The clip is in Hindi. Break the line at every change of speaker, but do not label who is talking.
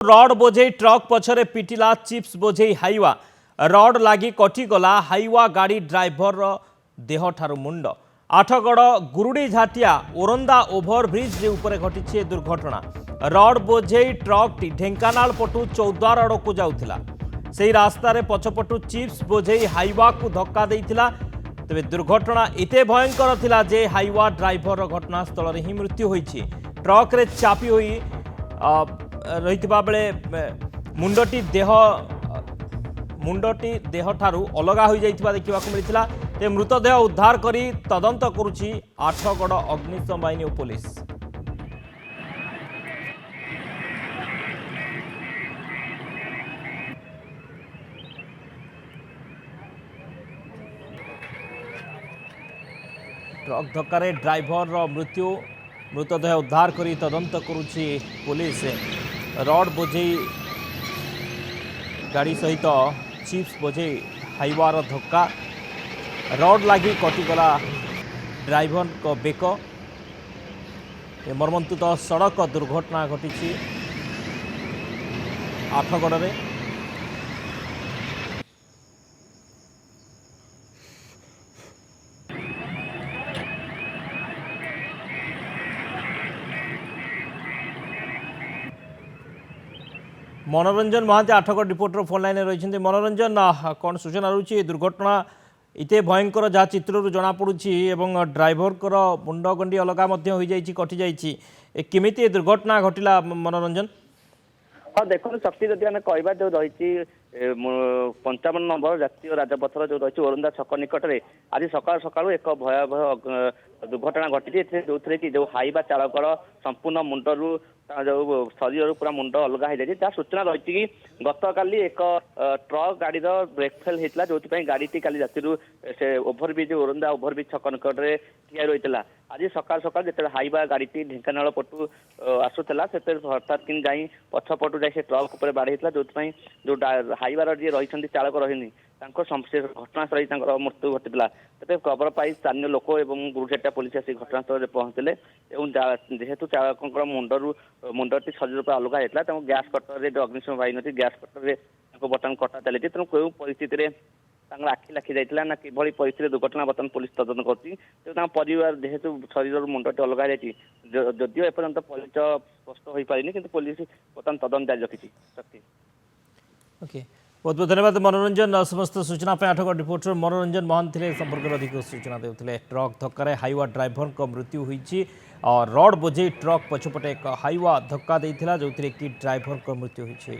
रड बोझे ट्रक पछरे पिटिला चिप्स बोझे हाइवा रड लगी कटिगला हाइवा गाड़ी ड्राइवर देह ठारू मुंड आठगड़ गुरुड़ी झाटिया ओरंदा ओभरब्रिज उपरे घटी दुर्घटना रड बोझे ट्रक टी ढेंकानाल पटू चौद्वार आड़ को जाउथिला सेही रास्ता रे पछपटू चिप्स बोझे हाइवा को धक्का देइथिला तेबे दुर्घटना एते भयंकर थिला जे हाइवा ड्राइवर घटनास्थल रे ही मृत्यु होईछि ट्रक रे चापी होई रहितबा बेले मुंडटी देह ठारू अलगा हो जाइथिबा देखिबाकू मिलिथिला ते मृतदेह उद्धार करी तदंत करुछि आठगड़ अग्निशम बाहिनी और पुलिस। ट्रक धक्का ड्राइवर मृत्यु मृतदेह उद्धार करी तदंत करुछि पुलिस। रड बोझे गाड़ी सहित चिप्स बोझे हाइवार धक्का रड लगी कटिगला ड्राइवर को बेक मर्मन्तुद सड़क दुर्घटना घटी आठगड़ में। Manoranjan Mohanty Athgarh reporter phone line रही। मनोरंजन कौन सूचना रही दुर्घटना इते भयंकर जहाँ चित्रु जना पड़ुछि एवं ड्राइवर कर मुंड गंडी अलगा हो जाइछि कटि जाइछि केमिति दुर्घटना घटिला मनोरंजन?
हाँ देखो शक्ति जदि आम कह जो रही 55 नंबर जातीय राजपथर जो रही ओरंदा छक निकट में आज सकाल सकाल एक भयावह दुर्घटना घटी जो थे कि जो हाइवा चालकर संपूर्ण मुंडरू जो शरीर पूरा मुंड अलग हो जाए जहाँ सूचना रही कि गत काली एक ट्रक गाड़ी ब्रेक फेल होता जो गाड़ी काली राति से ओभरब्रिज ओरंदा ओभरब्रिज छक निकट में ठिया रही आज सकाल सकाल जो हाइवा गाड़ी ढेंकानाल पटू आसूला से हठात कि जाई पछपटू जाए ट्रक उपर बाढ़ होता जो हाइवार जी रही चालक रही घटनास्थल मृत्यु घटी तेज खबर पाई स्थानीय लोक और गुरुझेटा पुलिस आसी घटनास्थल पहुंचले जेहेतु चालक मुंडटी शरीर पर अलग होता गैस कटर जो अग्निशम बाहिनी अच्छी गैस कटर बर्तमान कटा चली तेणु कौ परिस्थिति आखि लाखी जाइला ना कि परिस्थिति दुर्घटना बर्तमान पुलिस तदन कर परिवार जेहेतु शरीर मुंडटी अलग हो जदिव एपर्यंत परिचय स्पष्ट हो पारिनी किंतु पुलिस बर्तमान तदन जारी रखी।
ओके बहुत बहुत धन्यवाद मनोरंजन समस्त सूचना आठगड़ रिपोर्टर मनोरंजन महांती संपर्क अधिक सूचना देते। ट्रक धक्का हाइवा ड्राइवर को मृत्यु होती और रड बोझे ट्रक पछपटे एक हाइवा धक्का देता जो ड्राइवर को मृत्यु होती।